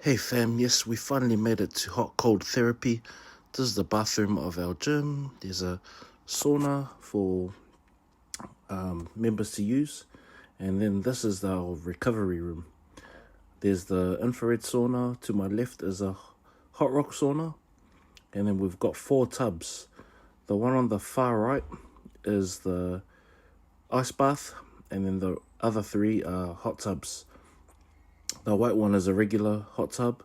Hey fam, yes, we finally made it to hot cold therapy. This is the bathroom of our gym. There's a sauna for members to use, and then this is our recovery room. There's the infrared sauna. To my left is a hot rock sauna, and then we've got 4 tubs. The one on the far right is the ice bath, and then the other 3 are hot tubs. The white one is a regular hot tub,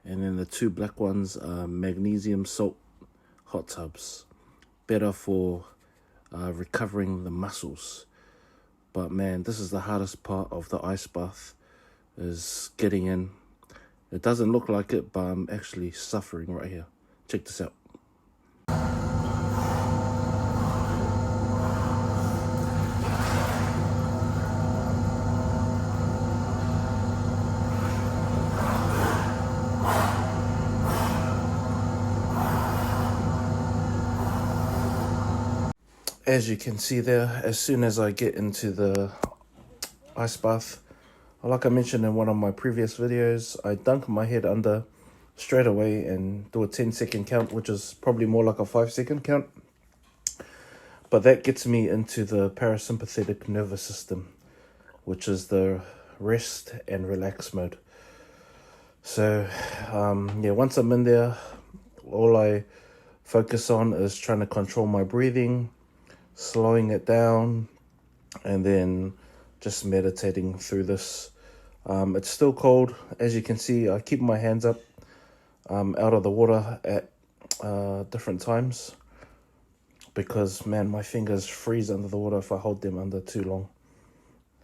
and then the 2 black ones are magnesium salt hot tubs. Better for recovering the muscles. But man, this is the hardest part of the ice bath, is getting in. It doesn't look like it, but I'm actually suffering right here. Check this out. As you can see there, as soon as I get into the ice bath, like I mentioned in one of my previous videos, I dunk my head under straight away and do a 10-second count, which is probably more like a 5-second count. But that gets me into the parasympathetic nervous system, which is the rest and relax mode. So, once I'm in there, all I focus on is trying to control my breathing, slowing it down, and then just meditating through this. It's still cold. As you can see, I keep my hands up out of the water at different times, because man, my fingers freeze under the water if I hold them under too long.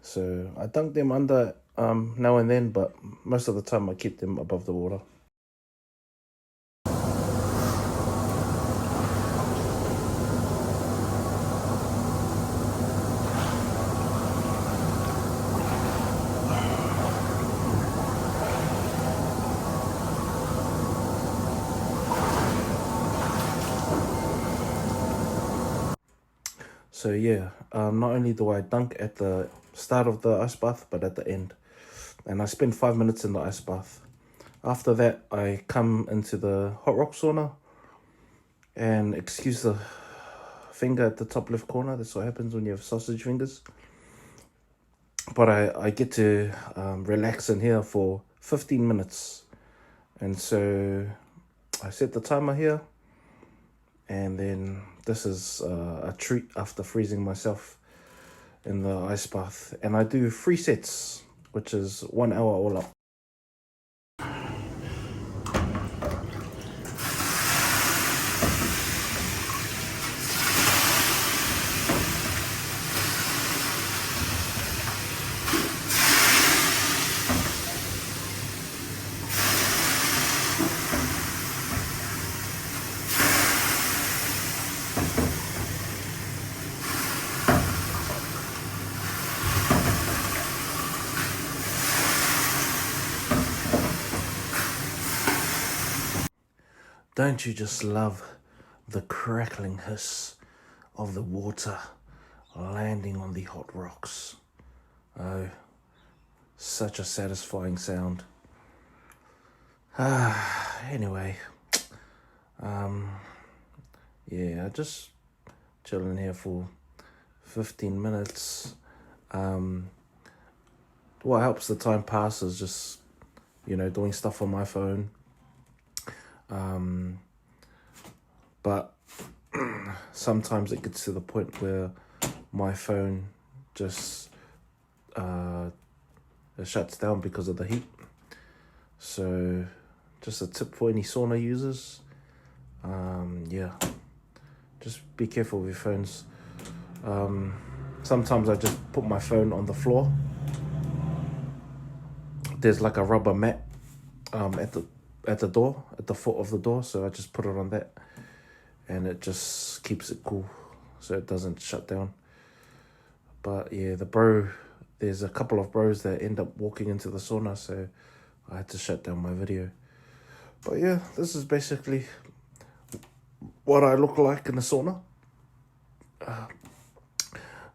So I dunk them under now and then, but most of the time I keep them above the water. So yeah, not only do I dunk at the start of the ice bath, but at the end. And I spend 5 minutes in the ice bath. After that, I come into the hot rock sauna. And excuse the finger at the top left corner. That's what happens when you have sausage fingers. But I get to relax in here for 15 minutes. And so I set the timer here. And then this is a treat after freezing myself in the ice bath. And I do 3 sets, which is 1 hour all up. Don't you just love the crackling hiss of the water landing on the hot rocks? Oh, such a satisfying sound. Anyway, I just chilling here for 15 minutes. What helps the time pass is just, doing stuff on my phone. But sometimes it gets to the point where my phone just it shuts down because of the heat. So just a tip for any sauna users, just be careful with your phones. Sometimes I just put my phone on the floor. There's like a rubber mat at the door, at the foot of the door, so I just put it on that, and it just keeps it cool so it doesn't shut down. But yeah, there's a couple of bros that end up walking into the sauna, so I had to shut down my video. But yeah, this is basically what I look like in the sauna.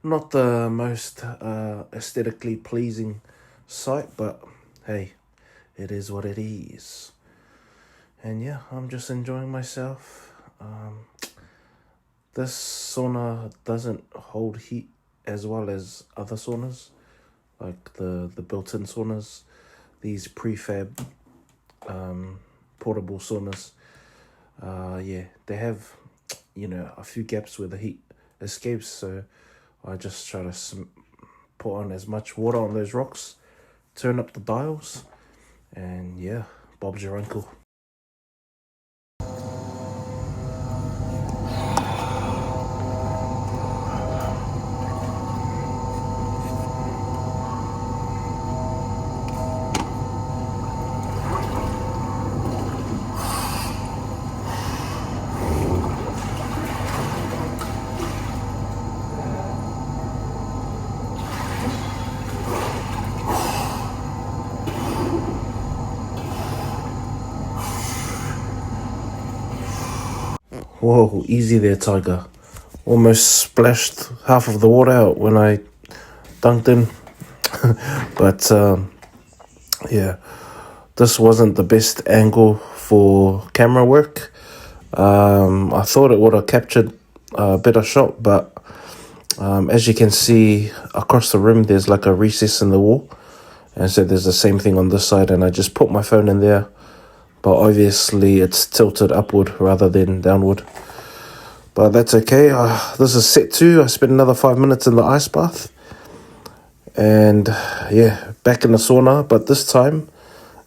Not the most aesthetically pleasing sight, but hey, it is what it is. And yeah, I'm just enjoying myself. This sauna doesn't hold heat as well as other saunas, like the built-in saunas. These prefab portable saunas, they have, a few gaps where the heat escapes, so I just try to put on as much water on those rocks, turn up the dials, and yeah, Bob's your uncle. Whoa, easy there, Tiger. Almost splashed half of the water out when I dunked in. But this wasn't the best angle for camera work. I thought it would have captured a better shot, but as you can see across the room, there's like a recess in the wall, and so there's the same thing on this side, and I just put my phone in there, but obviously it's tilted upward rather than downward. But that's okay. This is set 2. I spent another 5 minutes in the ice bath, and back in the sauna, but this time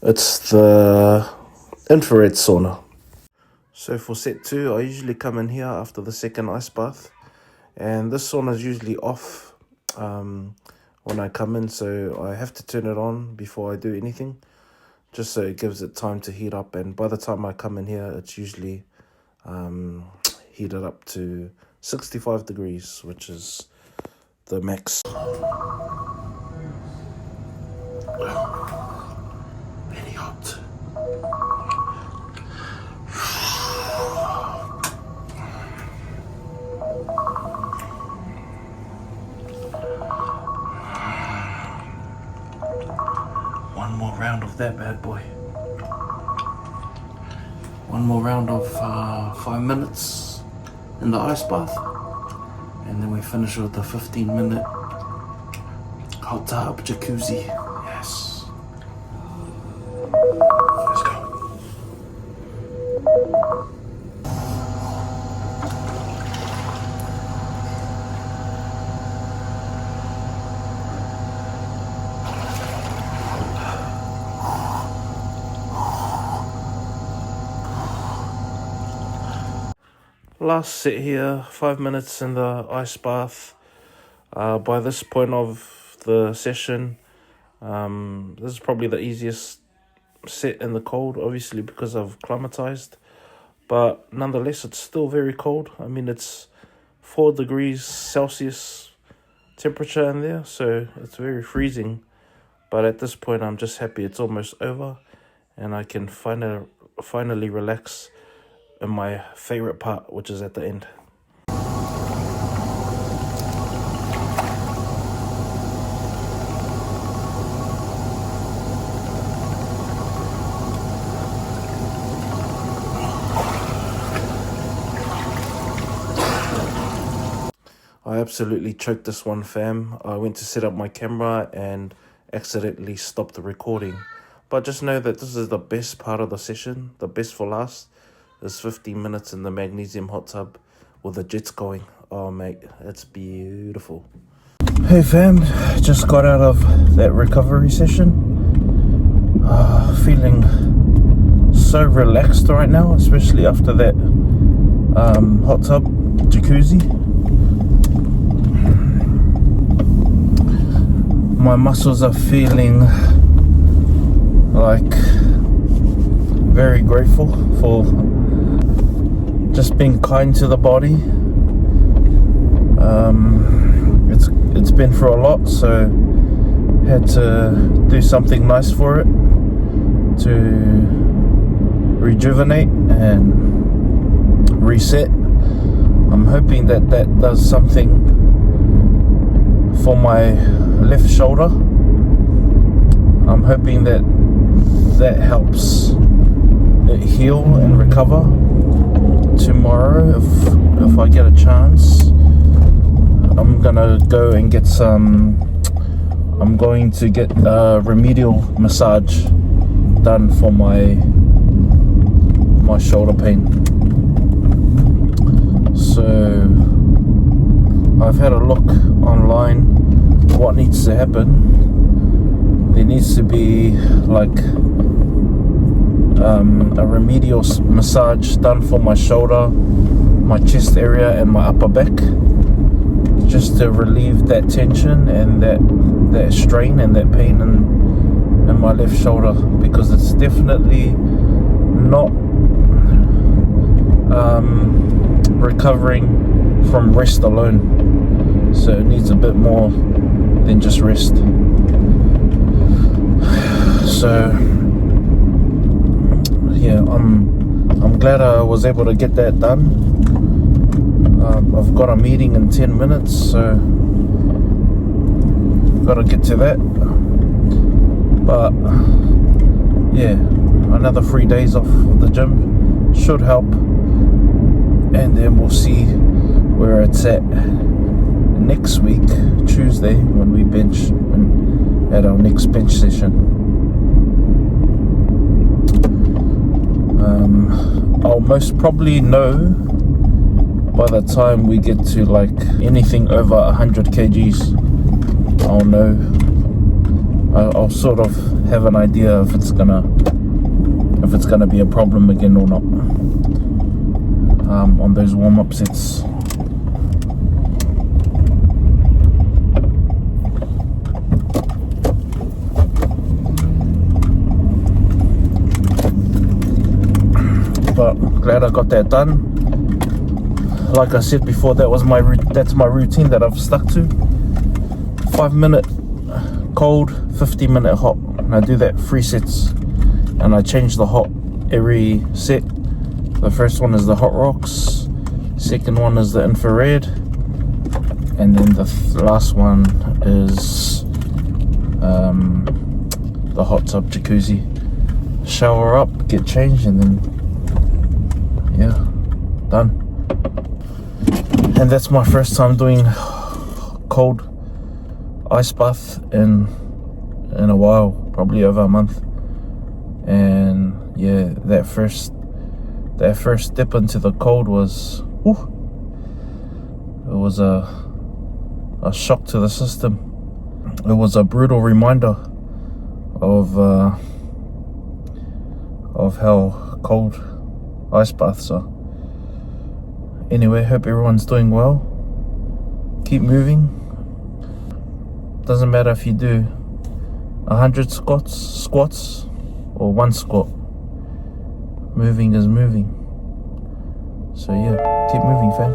it's the infrared sauna. So for set 2, I usually come in here after the second ice bath, and this sauna is usually off when I come in, so I have to turn it on before I do anything, just so it gives it time to heat up. And by the time I come in here, it's usually heated up to 65 degrees, which is the max. Very hot. One more round of that bad boy. One more round of 5 minutes in the ice bath, and then we finish with a 15-minute hot tub jacuzzi. Yes. Let's go. Last sit here, 5 minutes in the ice bath. By this point of the session, this is probably the easiest sit in the cold, obviously because I've climatized, but nonetheless it's still very cold. I mean, it's 4 degrees Celsius temperature in there, so it's very freezing, but at this point I'm just happy it's almost over and I can finally relax in my favorite part, which is at the end. I absolutely choked this one, fam. I went to set up my camera and accidentally stopped the recording. But just know that this is the best part of the session. The best for last is 15 minutes in the magnesium hot tub with the jets going. Oh mate, it's beautiful. Hey fam, just got out of that recovery session. Feeling so relaxed right now, especially after that hot tub jacuzzi. My muscles are feeling like very grateful for just being kind to the body. It's been through a lot, so had to do something nice for it to rejuvenate and reset. I'm hoping that does something for my left shoulder. I'm hoping that that helps it heal and recover. Tomorrow, if I get a chance, I'm gonna go and get some. I'm going to get a remedial massage done for my shoulder pain. So I've had a look online what needs to happen. There needs to be like a remedial massage done for my shoulder, my chest area and my upper back, just to relieve that tension and that strain and that pain in my left shoulder, because it's definitely not recovering from rest alone. So it needs a bit more than just rest. So yeah, I'm glad I was able to get that done. I've got a meeting in 10 minutes, so gotta get to that. But yeah, another 3 days off the gym should help, and then we'll see where it's at next week, Tuesday, when we bench at our next bench session. I'll most probably know by the time we get to like anything over 100 kgs. I'll know. I'll sort of have an idea if it's gonna be a problem again or not on those warm-up sets. But glad I got that done. Like I said before, that's my routine that I've stuck to. 5-minute cold, 15-minute hot. And I do that 3 sets, and I change the hot every set. The first one is the hot rocks, second one is the infrared, and then the last one is the hot tub jacuzzi. Shower up, get changed, and then yeah, done. And that's my first time doing cold ice bath in a while, probably over a month. And yeah, that first dip into the cold was, it was a shock to the system. It was a brutal reminder of how cold ice baths are. Anyway, hope everyone's doing well. Keep moving. Doesn't matter if you do 100 squats or 1 squat. Moving is moving. So yeah, keep moving, fam.